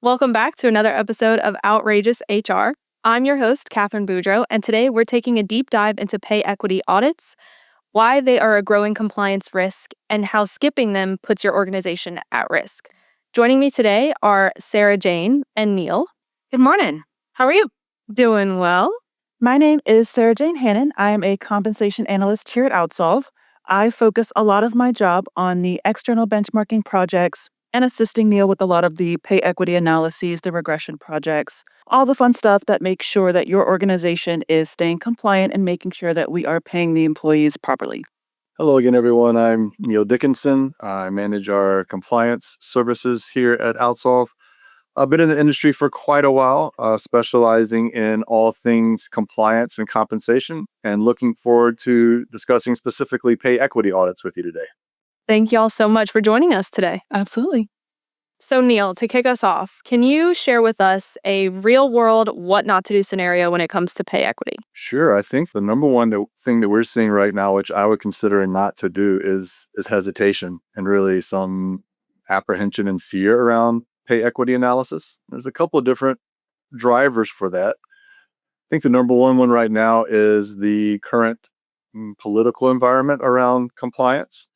Welcome back to another episode of OutRageous HR. I'm your host, Catherine Boudreau, and today we're taking a deep dive into pay equity audits, why they are a growing compliance risk, and how skipping them puts your organization at risk. Joining me today are Sarah Jane and Neil. Good morning. How are you? Doing well. My name is Sarah Jane Hannan. I am a compensation analyst here at OutSolve. I focus a lot of my job on the external benchmarking projects and assisting Neil with a lot of the pay equity analyses, the regression projects, all the fun stuff that makes sure that your organization is staying compliant and making sure that we are paying the employees properly. Hello again, everyone. I'm Neil Dickinson. I manage our compliance services here at OutSolve. I've been in the industry for quite a while, specializing in all things compliance and compensation, and looking forward to discussing specifically pay equity audits with you today. Thank you all so much for joining us today. Absolutely. So, Neil, to kick us off, can you share with us a real-world what not to do scenario when it comes to pay equity? Sure. I think the number one thing that we're seeing right now, which I would consider a not to do, is hesitation and really some apprehension and fear around pay equity analysis. There's a couple of different drivers for that. I think the number one right now is the current political environment around compliance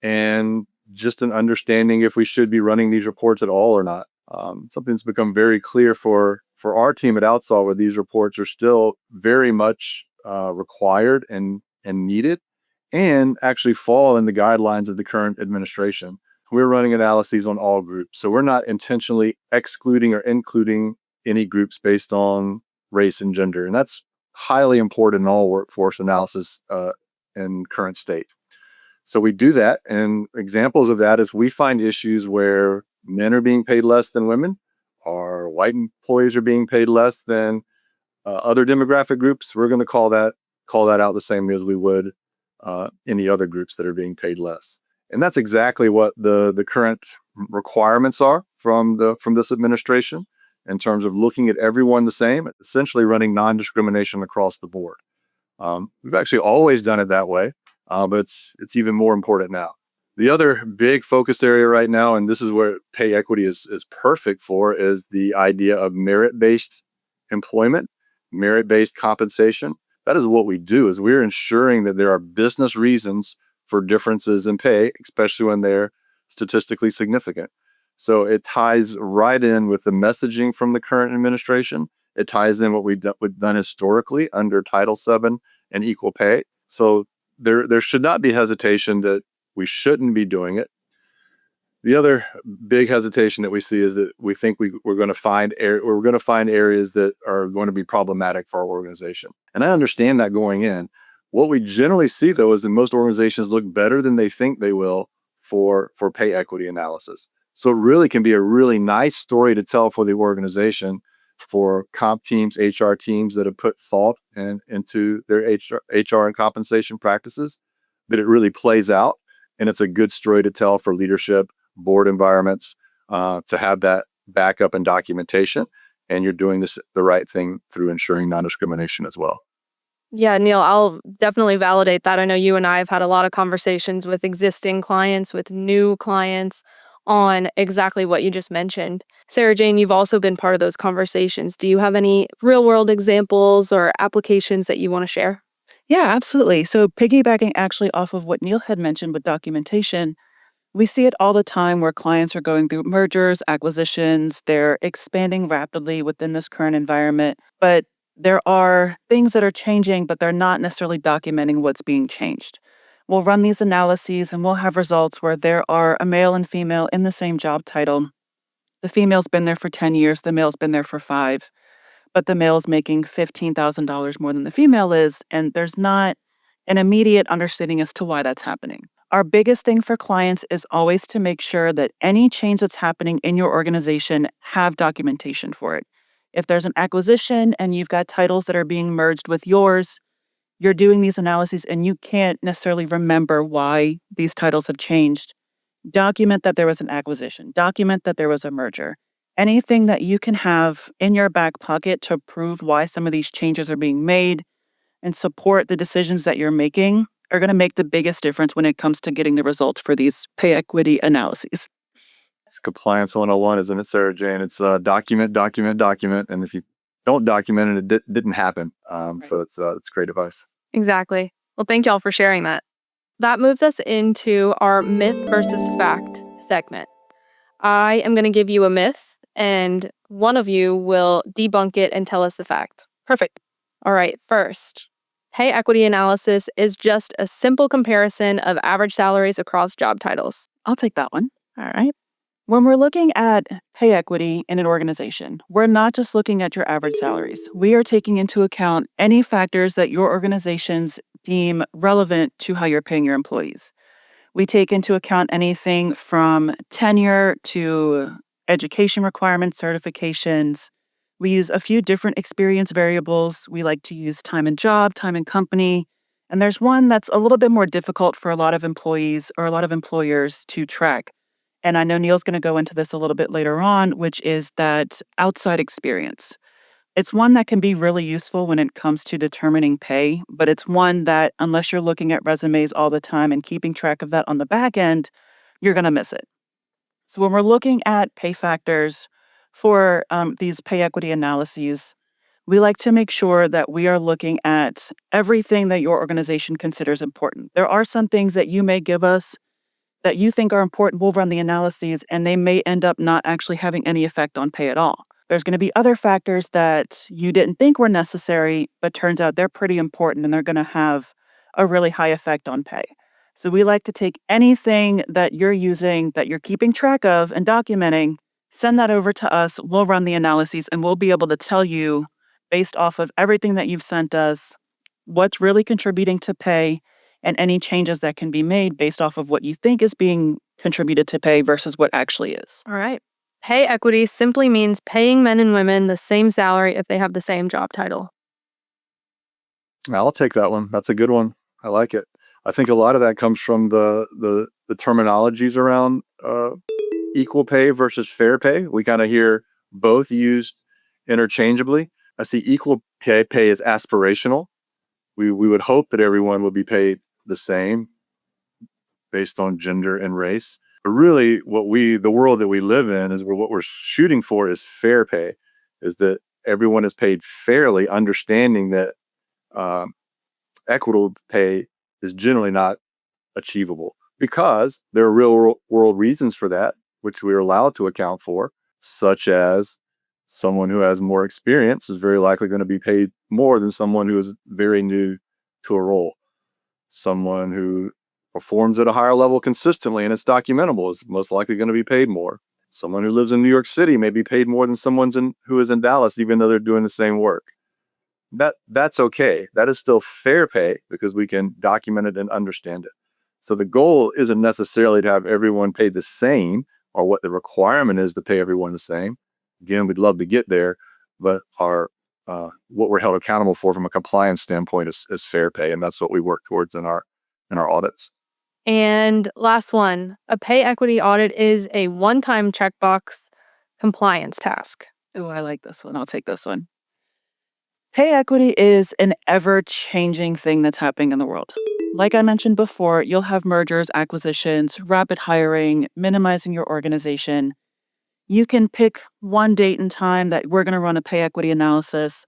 and just an understanding if we should be running these reports at all or not. Something's become very clear for our team at OutSolve, where these reports are still very much required and needed, and actually fall in the guidelines of the current administration. We're running analyses on all groups, so we're not intentionally excluding or including any groups based on race and gender, and that's highly important in all workforce analysis in current state. So we do that, and examples of that is we find issues where men are being paid less than women, or white employees are being paid less than other demographic groups. We're going to call that out the same as we would any other groups that are being paid less. And that's exactly what the current requirements are from this administration in terms of looking at everyone the same, essentially running non-discrimination across the board. We've actually always done it that way. But it's even more important now. The other big focus area right now, and this is where pay equity is perfect for, is the idea of merit-based employment, merit-based compensation. That is what we do, is we're ensuring that there are business reasons for differences in pay, especially when they're statistically significant. So it ties right in with the messaging from the current administration. It ties in what we've done historically under Title VII and equal pay. So there should not be hesitation that we shouldn't be doing it. The other big hesitation that we see is that we think we're going to find areas that are going to be problematic for our organization. And I understand that going in. What we generally see, though, is that most organizations look better than they think they will for pay equity analysis. So it really can be a really nice story to tell for the organization, for comp teams, HR teams that have put thought into their HR and compensation practices, that it really plays out. And it's a good story to tell for leadership, board environments, to have that backup and documentation. And you're doing the right thing through ensuring non-discrimination as well. Yeah, Neil, I'll definitely validate that. I know you and I have had a lot of conversations with existing clients, with new clients, on exactly what you just mentioned. Sarah Jane, you've also been part of those conversations. Do you have any real-world examples or applications that you want to share? Yeah, absolutely. So piggybacking actually off of what Neil had mentioned with documentation, we see it all the time where clients are going through mergers, acquisitions, they're expanding rapidly within this current environment, but there are things that are changing, but they're not necessarily documenting what's being changed. We'll run these analyses and we'll have results where there are a male and female in the same job title. The female's been there for 10 years, the male's been there for 5, but the male's making $15,000 more than the female is, and there's not an immediate understanding as to why that's happening. Our biggest thing for clients is always to make sure that any change that's happening in your organization have documentation for it. If there's an acquisition and you've got titles that are being merged with yours, you're doing these analyses and you can't necessarily remember why these titles have changed. Document that there was an acquisition. Document that there was a merger. Anything that you can have in your back pocket to prove why some of these changes are being made and support the decisions that you're making are going to make the biggest difference when it comes to getting the results for these pay equity analyses. It's compliance 101, isn't it, Sarah Jane? It's document, document, document. And if you don't document it, it didn't happen. So it's great advice. Exactly. Well, thank y'all for sharing that. That moves us into our myth versus fact segment. I am going to give you a myth, and one of you will debunk it and tell us the fact. Perfect. All right, first, pay equity analysis is just a simple comparison of average salaries across job titles. I'll take that one. All right. When we're looking at pay equity in an organization, we're not just looking at your average salaries. We are taking into account any factors that your organizations deem relevant to how you're paying your employees. We take into account anything from tenure to education requirements, certifications. We use a few different experience variables. We like to use time and job, time and company. And there's one that's a little bit more difficult for a lot of employees or a lot of employers to track. And I know Neil's going to go into this a little bit later on, which is that outside experience. It's one that can be really useful when it comes to determining pay, but it's one that, unless you're looking at resumes all the time and keeping track of that on the back end, you're going to miss it. So, when we're looking at pay factors for these pay equity analyses, we like to make sure that we are looking at everything that your organization considers important. There are some things that you may give us that you think are important. We'll run the analyses, and they may end up not actually having any effect on pay at all. There's going to be other factors that you didn't think were necessary, but turns out they're pretty important and they're going to have a really high effect on pay. So we like to take anything that you're using, that you're keeping track of and documenting, send that over to us. We'll run the analyses and we'll be able to tell you, based off of everything that you've sent us, what's really contributing to pay and any changes that can be made based off of what you think is being contributed to pay versus what actually is. All right. Pay equity simply means paying men and women the same salary if they have the same job title. I'll take that one. That's a good one. I like it. I think a lot of that comes from the terminologies around equal pay versus fair pay. We kind of hear both used interchangeably. I see equal pay is aspirational. We would hope that everyone would be paid the same based on gender and race. But really, the world that we live in is what we're shooting for is fair pay, is that everyone is paid fairly, understanding that equitable pay is generally not achievable because there are real world reasons for that, which we are allowed to account for, such as someone who has more experience is very likely going to be paid more than someone who is very new to a role. Someone who performs at a higher level consistently and it's documentable is most likely going to be paid more. Someone who lives in New York City may be paid more than someone who is in Dallas, even though they're doing the same work. That's okay. That is still fair pay because we can document it and understand it. So the goal isn't necessarily to have everyone paid the same or what the requirement is to pay everyone the same. Again, we'd love to get there, but what we're held accountable for from a compliance standpoint is fair pay, and that's what we work towards in our audits. And last one, a pay equity audit is a one-time checkbox compliance task. Oh, I like this one. I'll take this one. Pay equity is an ever-changing thing that's happening in the world. Like I mentioned before, you'll have mergers, acquisitions, rapid hiring, minimizing your organization. You can pick one date and time that we're going to run a pay equity analysis.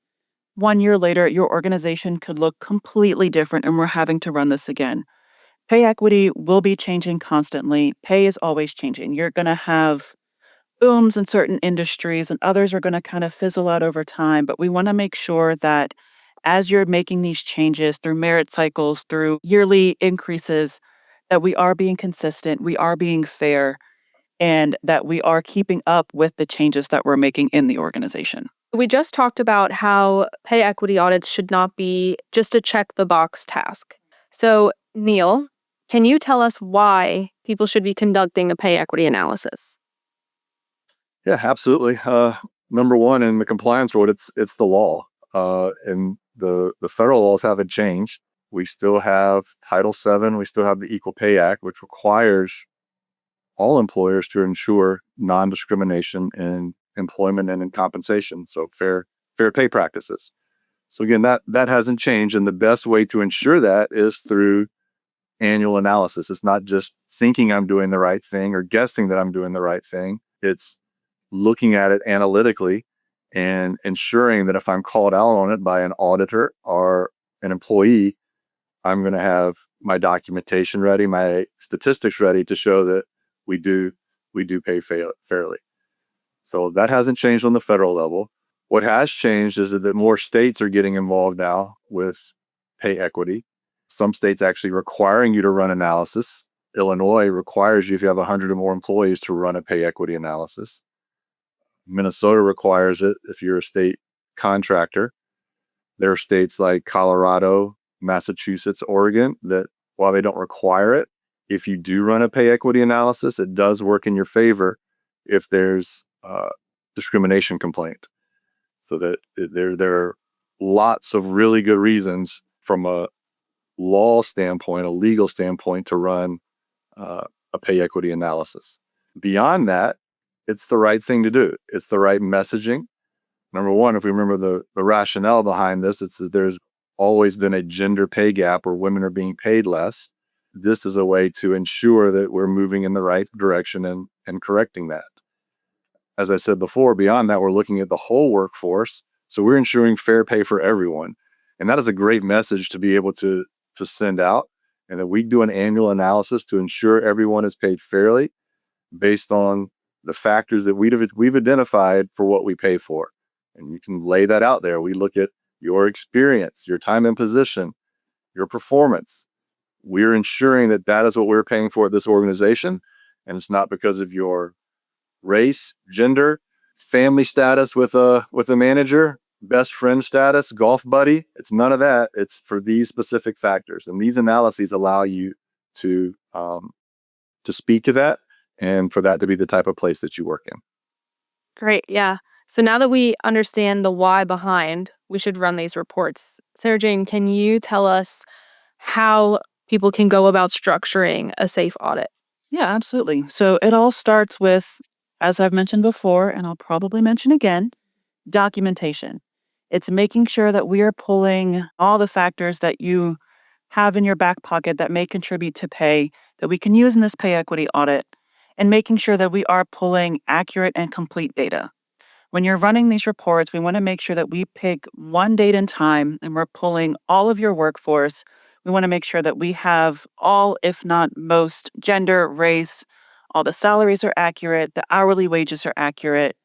1 year later, your organization could look completely different, and we're having to run this again. Pay equity will be changing constantly. Pay is always changing. You're going to have booms in certain industries, and others are going to kind of fizzle out over time. But we want to make sure that as you're making these changes through merit cycles, through yearly increases, that we are being consistent, we are being fair, and that we are keeping up with the changes that we're making in the organization. We just talked about how pay equity audits should not be just a check the box task. So, Neil, can you tell us why people should be conducting a pay equity analysis? Yeah, absolutely. Number one, in the compliance world, it's the law, and the federal laws haven't changed. We still have Title VII. We still have the Equal Pay Act, which requires all employers to ensure non-discrimination in employment and in compensation. So fair pay practices. So again, that hasn't changed, and the best way to ensure that is through annual analysis. It's not just thinking I'm doing the right thing or guessing that I'm doing the right thing. It's looking at it analytically and ensuring that if I'm called out on it by an auditor or an employee, I'm going to have my documentation ready, my statistics ready to show that we do pay fairly. So that hasn't changed on the federal level. What has changed is that more states are getting involved now with pay equity. Some states actually requiring you to run analysis. Illinois requires you, if you have 100 or more employees, to run a pay equity analysis. Minnesota requires it if you're a state contractor. There are states like Colorado, Massachusetts, Oregon that while they don't require it, if you do run a pay equity analysis, it does work in your favor if there's a discrimination complaint. So that there are lots of really good reasons from a law standpoint, a legal standpoint, to run a pay equity analysis. Beyond that, it's the right thing to do. It's the right messaging. Number one, if we remember the rationale behind this, it's that there's always been a gender pay gap where women are being paid less. This is a way to ensure that we're moving in the right direction and correcting that. As I said before, beyond that, we're looking at the whole workforce. So we're ensuring fair pay for everyone. And that is a great message to be able to send out. And that we do an annual analysis to ensure everyone is paid fairly based on the factors that we've identified for what we pay for. And you can lay that out there. We look at your experience, your time in position, your performance. We're ensuring that that is what we're paying for at this organization. And it's not because of your race, gender, family status with a manager, best friend status, golf buddy. It's none of that. It's for these specific factors. And these analyses allow you to speak to that and for that to be the type of place that you work in. Great. Yeah. So now that we understand the why behind we should run these reports, Sarah Jane, can you tell us how people can go about structuring a safe audit? Yeah, absolutely. So it all starts with, as I've mentioned before, and I'll probably mention again, documentation. It's making sure that we are pulling all the factors that you have in your back pocket that may contribute to pay that we can use in this pay equity audit, and making sure that we are pulling accurate and complete data. When you're running these reports, we want to make sure that we pick one date and time and we're pulling all of your workforce. We want to make sure that we have all, if not most, gender, race, all the salaries are accurate, the hourly wages are accurate,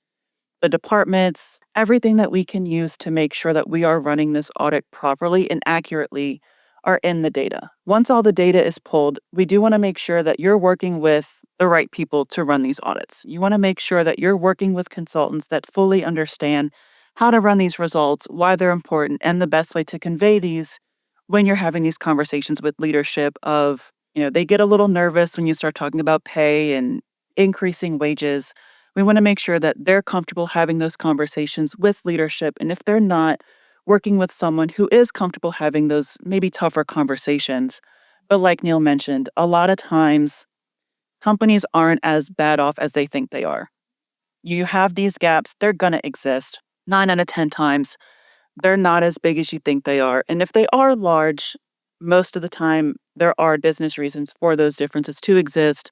the departments, everything that we can use to make sure that we are running this audit properly and accurately are in the data. Once all the data is pulled, we do want to make sure that you're working with the right people to run these audits. You want to make sure that you're working with consultants that fully understand how to run these results, why they're important, and the best way to convey these when you're having these conversations with leadership of, they get a little nervous when you start talking about pay and increasing wages. We want to make sure that they're comfortable having those conversations with leadership. And if they're not, working with someone who is comfortable having those maybe tougher conversations. But like Neil mentioned, a lot of times companies aren't as bad off as they think they are. You have these gaps, they're going to exist. 9 out of 10 times, they're not as big as you think they are. And if they are large, most of the time, there are business reasons for those differences to exist.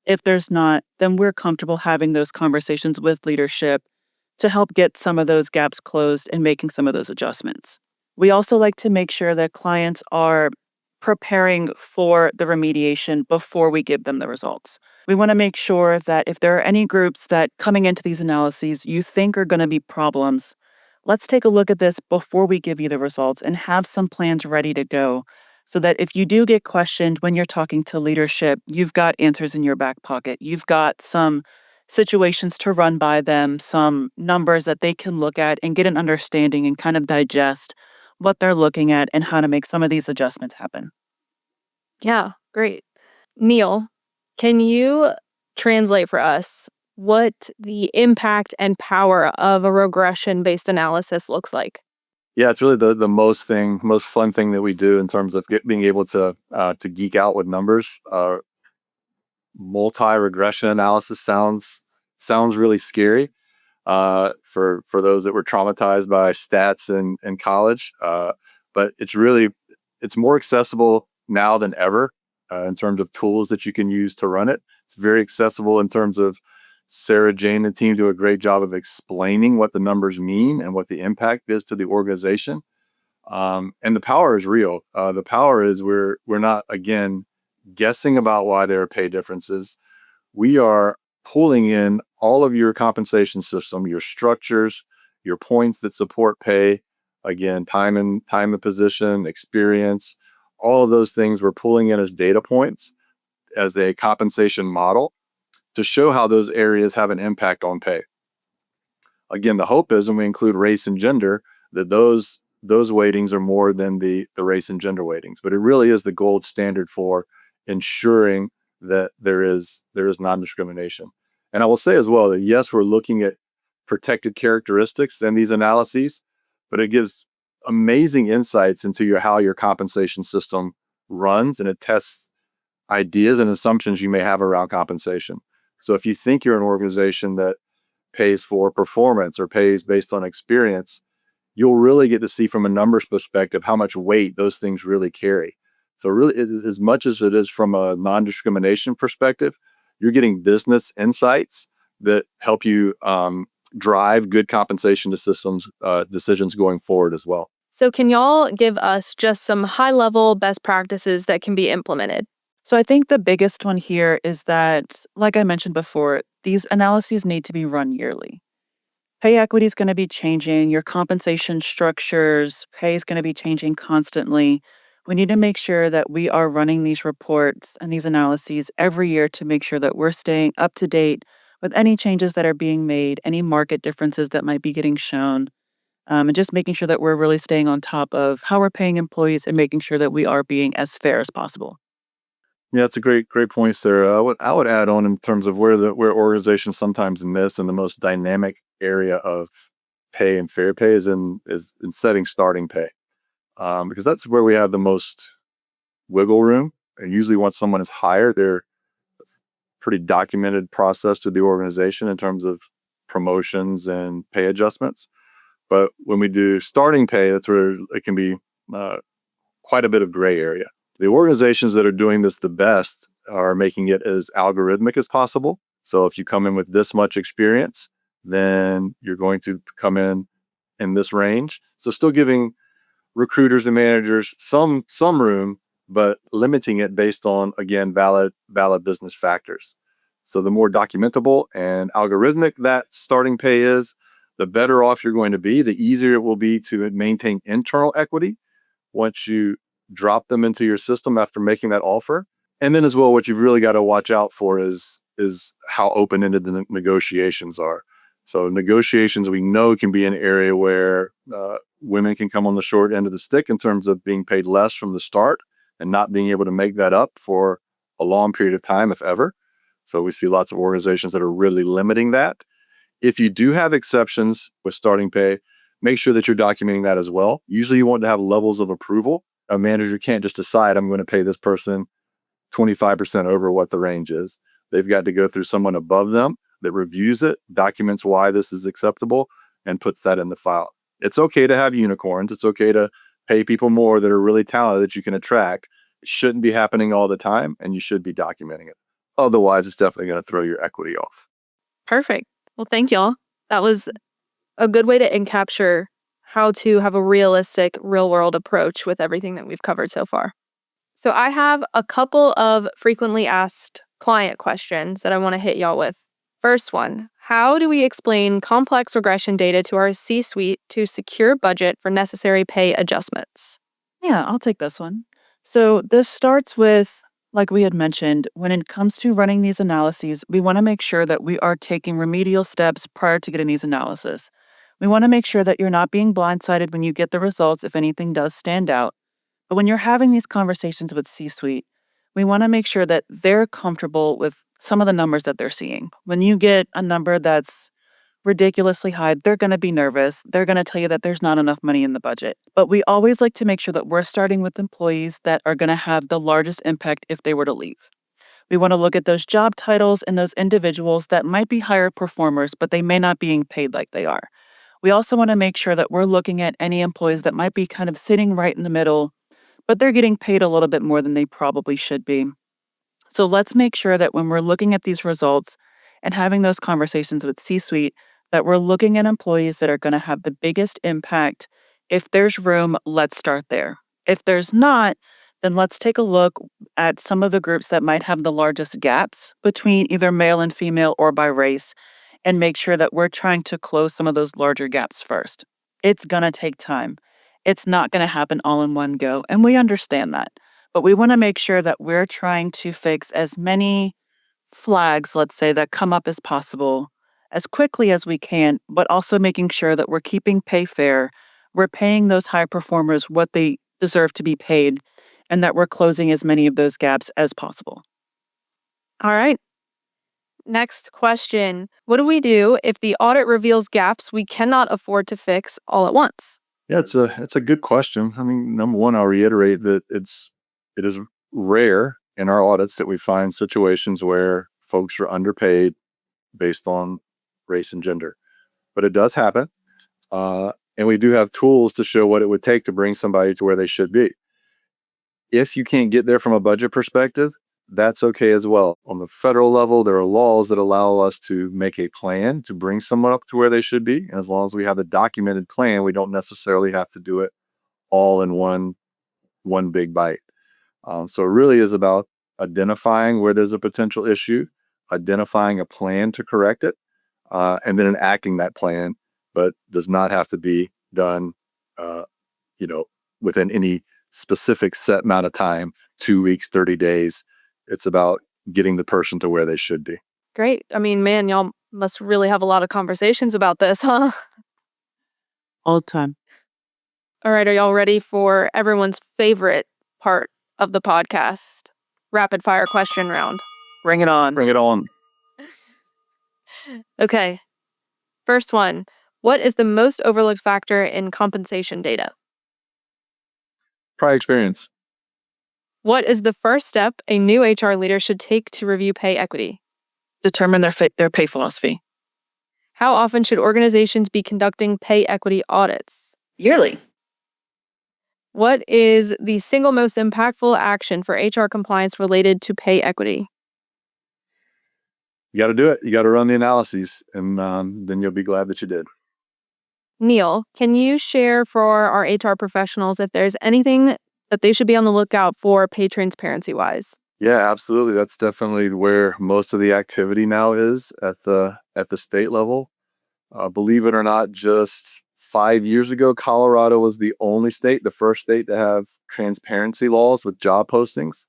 If there's not, then we're comfortable having those conversations with leadership to help get some of those gaps closed and making some of those adjustments. We also like to make sure that clients are preparing for the remediation before we give them the results. We want to make sure that if there are any groups that coming into these analyses you think are going to be problems, let's take a look at this before we give you the results and have some plans ready to go so that if you do get questioned when you're talking to leadership, you've got answers in your back pocket. You've got some situations to run by them, some numbers that they can look at and get an understanding and kind of digest what they're looking at and how to make some of these adjustments happen. Yeah, great. Neil, can you translate for us what the impact and power of a regression-based analysis looks like? Yeah, it's really the most fun thing that we do in terms of being able to geek out with numbers. Multi-regression analysis sounds really scary for those that were traumatized by stats in college. But it's more accessible now than ever. in terms of tools that you can use to run it. It's very accessible in terms of Sarah Jane and the team do a great job of explaining what the numbers mean and what the impact is to the organization. And the power is real. The power is we're not, again, guessing about why there are pay differences. We are pulling in all of your compensation system, your structures, your points that support pay, again, time and position, experience, all of those things we're pulling in as data points as a compensation model to show how those areas have an impact on pay. Again, the hope is when we include race and gender, that those weightings are more than the race and gender weightings. But it really is the gold standard for ensuring that there is non-discrimination. And I will say as well that yes, we're looking at protected characteristics in these analyses, but it gives amazing insights into how your compensation system runs, and it tests ideas and assumptions you may have around compensation. So if you think you're an organization that pays for performance or pays based on experience, you'll really get to see from a numbers perspective how much weight those things really carry. So really, as much as it is from a non-discrimination perspective, you're getting business insights that help you drive good compensation decisions going forward as well. So can y'all give us just some high-level best practices that can be implemented? So I think the biggest one here is that, like I mentioned before, these analyses need to be run yearly. Pay equity is going to be changing, your compensation structures, pay is going to be changing constantly. We need to make sure that we are running these reports and these analyses every year to make sure that we're staying up to date with any changes that are being made, any market differences that might be getting shown, and just making sure that we're really staying on top of how we're paying employees and making sure that we are being as fair as possible. Yeah, that's a great point, Sarah. I would add on in terms of where organizations sometimes miss, and the most dynamic area of pay and fair pay is in setting starting pay, because that's where we have the most wiggle room. And usually, once someone is hired, they're pretty documented process to the organization in terms of promotions and pay adjustments. But when we do starting pay, that's where it can be quite a bit of gray area. The organizations that are doing this the best are making it as algorithmic as possible. So if you come in with this much experience, then you're going to come in this range. So still giving recruiters and managers some room, but limiting it based on, again, valid business factors. So the more documentable and algorithmic that starting pay is, the better off you're going to be, the easier it will be to maintain internal equity once you drop them into your system after making that offer. And then as well, what you've really got to watch out for is how open-ended the negotiations are. So negotiations, we know, can be an area where women can come on the short end of the stick in terms of being paid less from the start and not being able to make that up for a long period of time, if ever. So we see lots of organizations that are really limiting that. If you do have exceptions with starting pay, make sure that you're documenting that as well. Usually you want to have levels of approval. A manager can't just decide, I'm going to pay this person 25% over what the range is. They've got to go through someone above them that reviews it, documents why this is acceptable, and puts that in the file. It's okay to have unicorns. It's okay to pay people more that are really talented that you can attract. It shouldn't be happening all the time, and you should be documenting it. Otherwise, it's definitely going to throw your equity off. Perfect. Well, thank y'all. That was a good way to encapture how to have a realistic, real-world approach with everything that we've covered so far. So I have a couple of frequently asked client questions that I want to hit y'all with. First one, how do we explain complex regression data to our C-suite to secure budget for necessary pay adjustments? Yeah, I'll take this one. So this starts with, like we had mentioned, when it comes to running these analyses, we want to make sure that we are taking remedial steps prior to getting these analyses. We want to make sure that you're not being blindsided when you get the results if anything does stand out. But when you're having these conversations with C-suite, we want to make sure that they're comfortable with some of the numbers that they're seeing. When you get a number that's ridiculously high, they're going to be nervous. They're going to tell you that there's not enough money in the budget. But we always like to make sure that we're starting with employees that are going to have the largest impact if they were to leave. We want to look at those job titles and those individuals that might be higher performers, but they may not be being paid like they are. We also want to make sure that we're looking at any employees that might be kind of sitting right in the middle, but they're getting paid a little bit more than they probably should be. So let's make sure that when we're looking at these results and having those conversations with C-suite, that we're looking at employees that are going to have the biggest impact. If there's room, let's start there. If there's not, then let's take a look at some of the groups that might have the largest gaps between either male and female or by race, and make sure that we're trying to close some of those larger gaps first. It's going to take time. It's not going to happen all in one go, and we understand that. But we want to make sure that we're trying to fix as many flags, let's say, that come up as possible as quickly as we can, but also making sure that we're keeping pay fair. We're paying those high performers what they deserve to be paid, and that we're closing as many of those gaps as possible. All right. Next question. What do we do if the audit reveals gaps we cannot afford to fix all at once? Yeah, it's a good question. I mean, number one, I'll reiterate that it is rare in our audits that we find situations where folks are underpaid based on race and gender, but it does happen, and we do have tools to show what it would take to bring somebody to where they should be. If you can't get there from a budget perspective, that's okay as well. On the federal level, there are laws that allow us to make a plan to bring someone up to where they should be. As long as we have a documented plan, we don't necessarily have to do it all in one big bite. So it really is about identifying where there's a potential issue, identifying a plan to correct it, and then enacting that plan, but does not have to be done, within any specific set amount of time, 2 weeks, 30 days. It's about getting the person to where they should be. Great. I mean, man, y'all must really have a lot of conversations about this, huh? All the time. All right. Are y'all ready for everyone's favorite part of the podcast? Rapid fire question round. Bring it on. Bring it on. Okay. First one. What is the most overlooked factor in compensation data? Prior experience. What is the first step a new HR leader should take to review pay equity? Determine their pay philosophy. How often should organizations be conducting pay equity audits? Yearly. What is the single most impactful action for HR compliance related to pay equity? You got to do it. You got to run the analyses, and then you'll be glad that you did. Neil, can you share for our HR professionals if there's anything that they should be on the lookout for pay transparency wise? Yeah, absolutely. That's definitely where most of the activity now is at the state level. Believe it or not, just 5 years ago, Colorado was the first state to have transparency laws with job postings.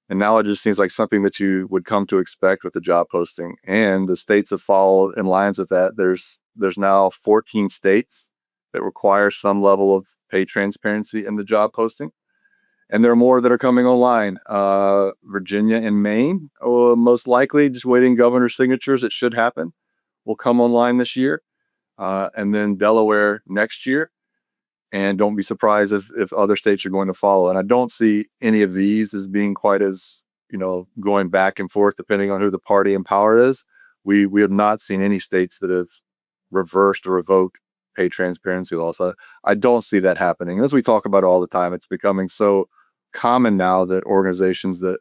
And now it just seems like something that you would come to expect with a job posting. And the states have followed in lines with that. There's now 14 states that require some level of pay transparency in the job posting. And there are more that are coming online. Virginia and Maine, most likely, just waiting governor signatures. It should happen. Will come online this year. And then Delaware next year. And don't be surprised if other states are going to follow. And I don't see any of these as being quite as, going back and forth depending on who the party in power is. We have not seen any states that have reversed or revoked pay transparency laws. So I don't see that happening. As we talk about all the time, it's becoming so common now that organizations that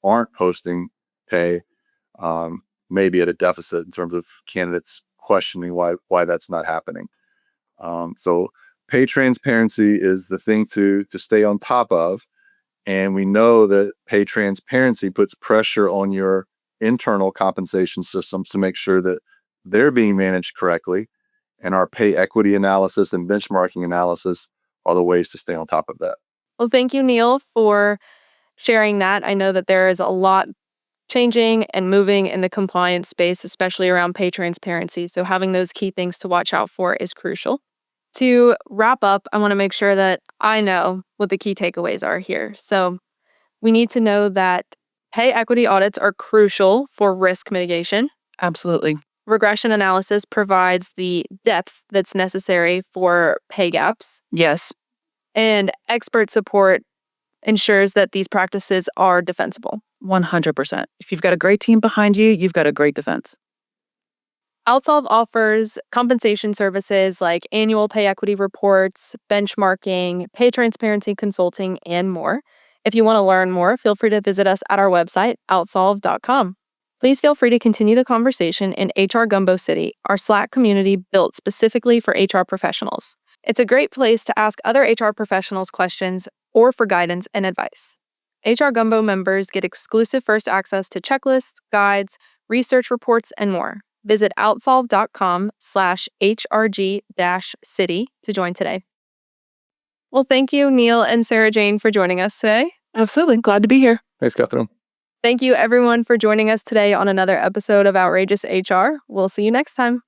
aren't posting pay may be at a deficit in terms of candidates questioning why that's not happening. So pay transparency is the thing to stay on top of. And we know that pay transparency puts pressure on your internal compensation systems to make sure that they're being managed correctly. And our pay equity analysis and benchmarking analysis are the ways to stay on top of that. Well, thank you, Neil, for sharing that. I know that there is a lot changing and moving in the compliance space, especially around pay transparency. So having those key things to watch out for is crucial. To wrap up, I want to make sure that I know what the key takeaways are here. So we need to know that pay equity audits are crucial for risk mitigation. Absolutely. Regression analysis provides the depth that's necessary for pay gaps. Yes. And expert support ensures that these practices are defensible. 100%. If you've got a great team behind you, you've got a great defense. OutSolve offers compensation services like annual pay equity reports, benchmarking, pay transparency consulting, and more. If you want to learn more, feel free to visit us at our website, outsolve.com. Please feel free to continue the conversation in HR Gumbo City, our Slack community built specifically for HR professionals. It's a great place to ask other HR professionals questions or for guidance and advice. HR Gumbo members get exclusive first access to checklists, guides, research reports, and more. Visit outsolve.com/HRG-city to join today. Well, thank you, Neil and Sarah Jane, for joining us today. Absolutely. Glad to be here. Thanks, Catherine. Thank you, everyone, for joining us today on another episode of OutRageous HR. We'll see you next time.